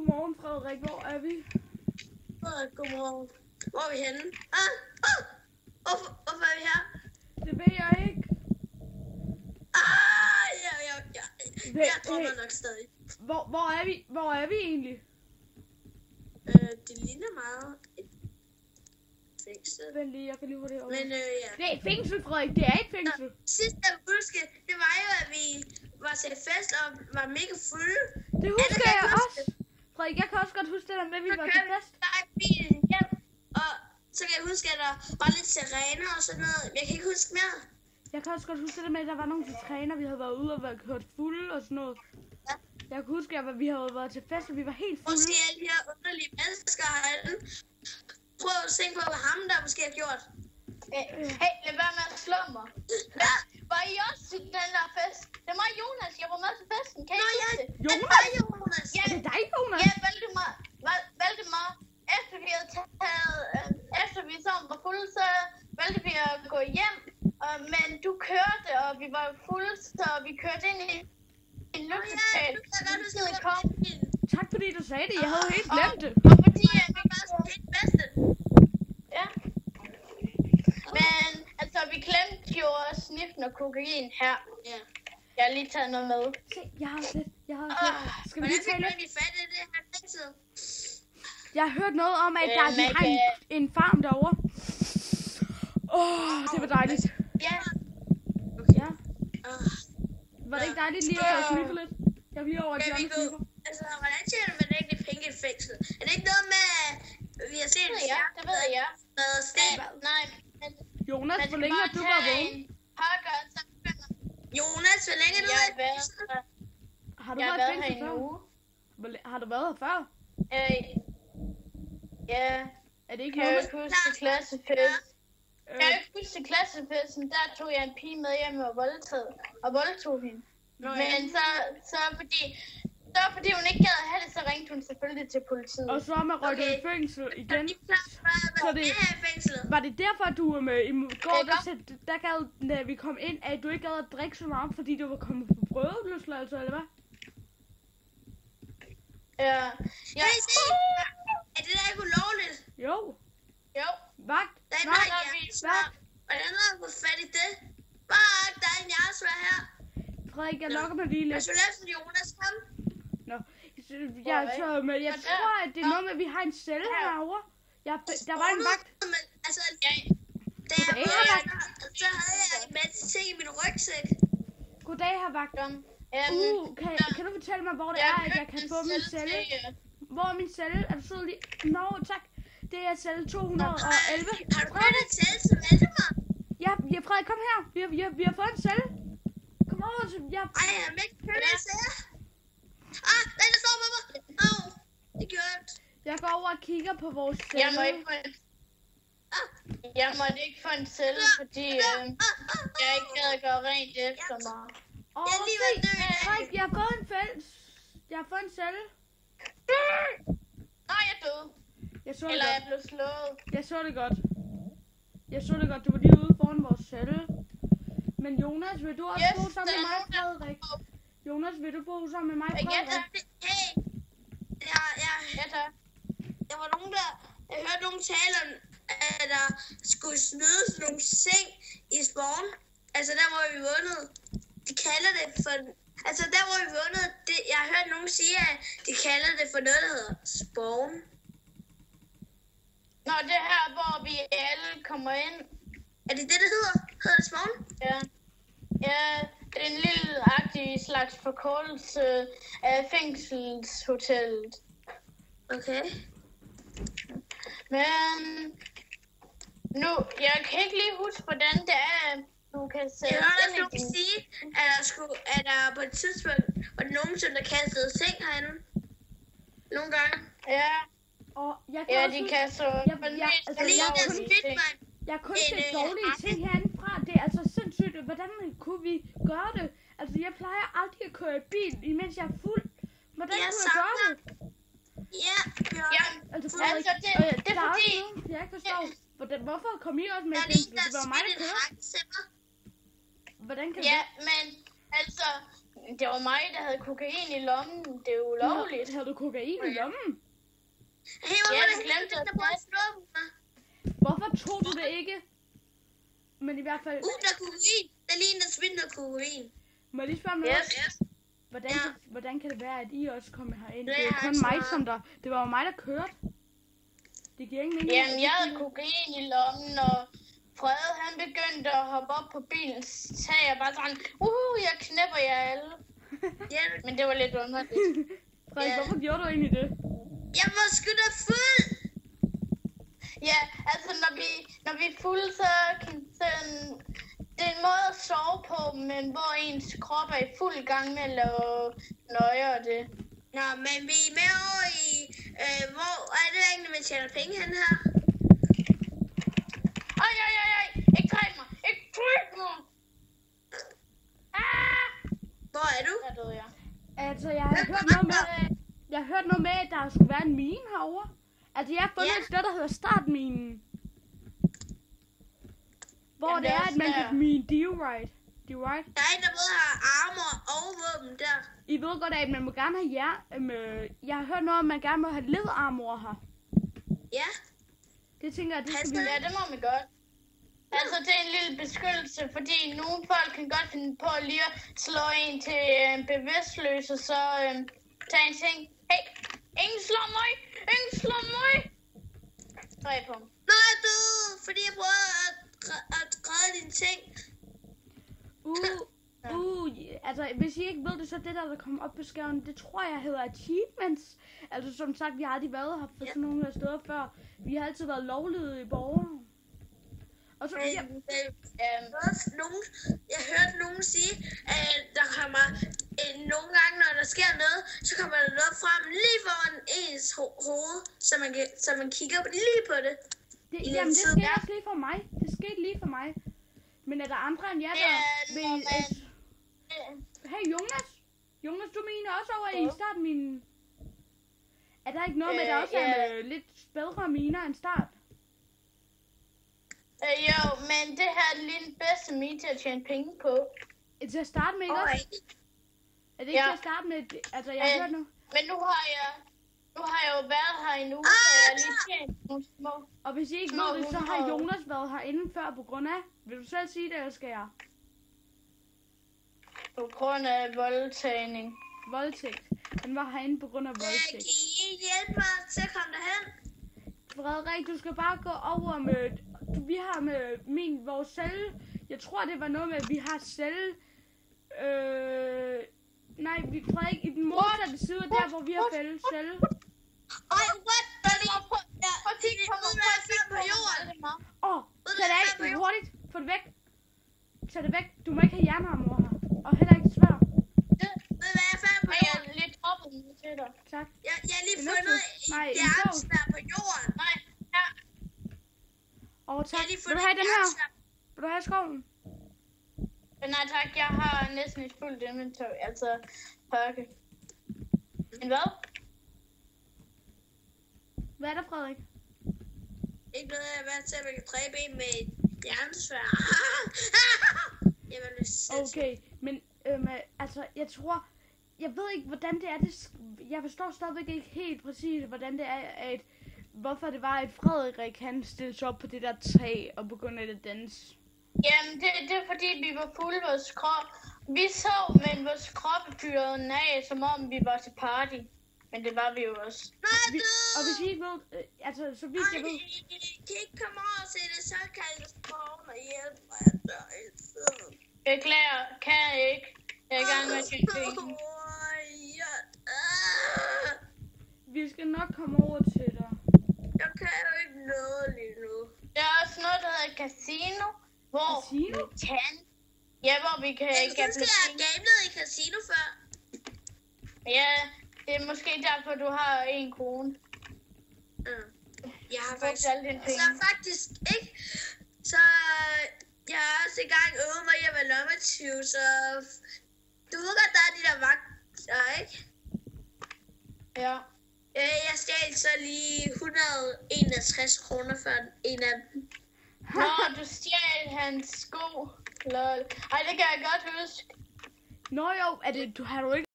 Godmorgen, Frederik. Hvor er vi? Godmorgen. Hvor er vi henne? Hvorfor er vi her? Det ved jeg ikke. Jeg drømmer nok stadig. Hvor er vi egentlig? Det ligner meget et fængsel. Vent lige, jeg kan lige hurtigt over. Men ja. Det er et fængsel, Frederik. Det er et fængsel. Sidst jeg huske, det var jo, at vi var til fest og var mega fulde. Det husker jeg også. Frederik, jeg kan også godt huske det der med, at vi var til fest. Der er bilen hjem, og så kan jeg huske, at der var lidt sirener og sådan noget. Men jeg kan ikke huske mere. Jeg kan også godt huske det der med, at der var nogle træner, vi havde været ude og været kørt fulde og sådan noget. Ja. Jeg kan huske, at vi havde været til fest, og vi var helt fulde. Måske alle de her underlige mennesker herinde. Prøv at tænke på, hvad ham der måske har gjort. Hey, lad være med at slå mig. Var I også til den der fest? Det var Jonas, jeg var med til festen. Kan I huske det? Jonas? Ja, det er dig, Jonas? Ja, Valdemar. Efter vi havde efter vi sammen var fulde, så valgte vi at gå hjem. Men du kørte, og vi var fulde, så vi kørte ind i en luksushotel. Tak fordi du sagde det, jeg havde helt glemt det. Og fordi vi var så helt bedste. Ja. Men altså, vi glemte jo at sniffe noget kokain her. Ja. Jeg har lige taget noget med. Se, jeg har set. Skal vi lige tale lidt? Hvordan fik vi fat i det her fængsel? Jeg har hørt noget om, at de har en farm derovre. Det var dejligt. Ja. Okay. Ja. Var det ikke dejligt lige at sniffe lidt? Jeg vil lige over et hjørne sniffer. Altså, hvordan tjener man egentlig penge i et fængsel? Er det ikke noget med, vi har set det ved jeg. Nej, men Jonas, hvor længe har du været vågen? Jonas, hvor længe har du været i fængsel? Har du været i fængsel før? Har du været her før? Ja. Er det ikke kan noget? Jeg huske til klassefest. Kan jeg huske til klassefesten, der tog jeg en pige med hjem og voldtog hende. Men så fordi hun ikke gad at have det, så ringte hun selvfølgelig til politiet. Og så er man rykket i fængsel igen. Så det var det derfor, at du i går, der gad, da vi kom ind, at du ikke gad at drikke så meget, fordi du var kommet på prøveløsladelse, eller hvad? Ja. Er det der ikke ulovligt? Jo. Vagt. Hvordan har du fået fat i det? Vagt, der er en hjertesvær her. Frederik, jeg lokker mig lige lidt. Jeg skulle lave sådan Jonas, kom. Nå, jeg tror, at det er noget med, at vi har en celle herovre. Der var en vagt. Men altså, da jeg så havde jeg en masse ting i min rygsæk. Goddag, her vagten. Kan du fortælle mig, hvor det er, at jeg kan få min celle? Hvor er min celle? Er du sød lige? Nå, tak. Det er celle 211. Har du fået en celle til Valdemar? Ja, Frederik, kom her. Vi har fået en celle. Kom over til... Ej, jeg har ikke købt en celle. Den der står med mig. Det gør ondt. Jeg går over og kigger på vores celle. Jeg måtte ikke få en celle, fordi jeg ikke gad at gøre rent efter mig. Frederik, jeg har fået en fælles. Jeg har fået en celle. Nej, jeg døde. Eller jeg blev slået. Jeg så det godt. Du var lige ude foran vores celle. Men Jonas, vil du også bo sammen med mig, Frederik? Jonas, vil du bo sammen med mig, Frederik? Hey. Der var nogen der... Jeg hørte nogen tale om, at der skulle snydes nogle seng i Spawn. Altså der, hvor vi vundet. De kalder det for... Altså der, hvor vi vundet... Jeg har hørt nogen sige, at de kalder det for noget, der hedder Spawn. Nå, det her, hvor vi alle kommer ind. Er det det, det hedder? Hedder det Spawn? Ja. Ja, det er en lille-agtig slags forkortelse af fængselshotellet. Okay. Men nu, jeg kan ikke lige huske, hvordan det er, du kan sætte ind i din... Jeg sige, at der på et tidspunkt var nogen, der kastede ting herinde. Nogle gange. Ja. Og jeg kan de kaster... Jeg kunne se dårlige ting herindefra. Det er altså sindssygt. Hvordan kunne vi gøre det? Altså, jeg plejer aldrig at køre i bil, imens jeg er fuld. Hvordan kunne jeg gøre det? Ja. Altså, det er fordi... Jeg ikke forstår. Hvorfor kom I også med i fængsel? Det var mig, der kørte. Hvordan kan det? Men altså... det var mig, der havde kokain i lommen. Det er jo ulovligt. Havde du kokain i lommen? Hey, hvorfor det glemte at bruge snupper? Hvorfor tog du det ikke? Men i hvert fald... Der er kokain. Der ligner svindel kokain. Må jeg lige spørge mig hvordan kan det være, at I også kommer herind? Det er kun mig, som der... Det var jo mig, der kørte. Det giver ingen mening. Jamen, jeg havde kokain i lommen, og Frede, han begyndte at hoppe op på bilens tag, og bare sådan, jeg knæpper jer alle. Men det var lidt underligt. Frederik, hvorfor gjorde du egentlig det? Jeg var sgu da fuld! Ja, altså når vi er fulde, så kan det er en måde at sove på, men hvor ens krop er i fuld gang med at lave nøje og det. Nå, men vi er med over i... hvor er det egentlig, man tjener penge hen her? Ej! Ikke træk mig! Ikke træk mig! Hvor er du? Der døde jeg. Altså, jeg har hørt noget med, at der skulle være en mine herovre. Altså, jeg har fundet et sted, der hedder startminen. Hvor det er, at man kan mine diorite. Der er en, der både har armor og våben der. I ved godt, at man må gerne have jeg har hørt noget om, at man gerne må have ledarmor her. Ja. Det tænker jeg, det skal vi... Ja, det må man godt. Altså, det er en lille beskyttelse, fordi nogle folk kan godt finde på lige at slå en til bevidstløs, og så tage en ting. Hey, ingen slår mig! Ingen slår mig! Dræb ham. Nå, jeg er død, fordi jeg prøvede at græde dine ting. Altså, hvis I ikke ved det, så det der kommer op på skærmen, det tror jeg hedder achievements. Altså, som sagt, vi har aldrig været her for sådan nogle her steder før. Vi har altid været lovlydige borgere. Og så... Jeg hørte nogen sige, at der kommer nogle gange, når der sker noget, så kommer der noget frem lige foran ens hoved, så man kigger lige på det. Jamen, det skete også lige for mig. Det skete lige for mig. Men er der andre end jer, der vil... Hey, Jonas! Jonas, du mener også over i starten minen. Er der ikke noget med, der også er lidt bedre miner end start? Jo, men det her er lige den bedste mine til at tjene penge på. Til at starte med, ikke også? Er det ikke til at starte med? Altså, jeg har hørt nu. Men nu har jeg jo været her i en uge, så jeg har lige tjent nogle små. Og hvis I ikke ved det, så har Jonas været herinde før på grund af... Vil du selv sige det, eller skal jeg? På grund af voldtagning. Voldtægt. Han var herinde på grund af voldtægt. Kan I hjælpe mig til at komme derhen? Frederik, du skal bare gå over med... Vi har med vores celle... Jeg tror, det var noget med, at vi har celle... Nej, Frederik, i den modsatte side, der hvor vi har fælles celle. Ej, what? Tag det af, hurtigt. Få det væk. Tag det væk. Du må ikke have jernarmor her. Og heller ikke svær. Ved hvad jeg fandt på jorden? Jeg er lidt droppet til dig. Tak. Jeg har lige fundet et jernsværd på jorden. Nej, ja. Tak. Vil du have den her? Vil du have skoven? Nej tak, jeg har næsten et fuldt inventory, altså perke. Men hvad? Hvad er der, Frederik? Ikke noget af hvad til, at man kan dræbe en med et jernsværd. Okay, men altså, jeg tror... Jeg ved ikke, hvordan det er. Jeg forstår stadigvæk ikke helt præcis, hvordan det er, hvorfor det var, at Frederik han stillede sig op på det der træ og begyndte at danse. Jamen, det er fordi, vi var fulde vores krop. Vi sov, men vores kroppe fyrede af, som om vi var til party. Men det var vi jo også. Og hvis I ikke ved, altså, så vidt jeg ved... I kan ikke komme over og se det, så kan jeg spawn og hjælpe mig at dø. Beklager, kan jeg ikke. Jeg er i gang med at tjene penge. Vi skal nok komme over til dig. Jeg kan jo ikke noget lige nu. Der er også noget, der hedder casino. Hvor casino? Hvor vi kan... Jeg synes, jeg har gamet i casino før. Ja, det er måske derfor, du har 1 krone. Jeg har faktisk ikke. Så jeg har også engang øvet mig i at være lommetyv, så du ved godt, der er de der vagter, ikke? Ja. Jeg stjal så lige 161 kroner for en af dem. Nå, du stjal hans sko. Lol. Ej, det kan jeg godt huske. Nå jo, har du ikke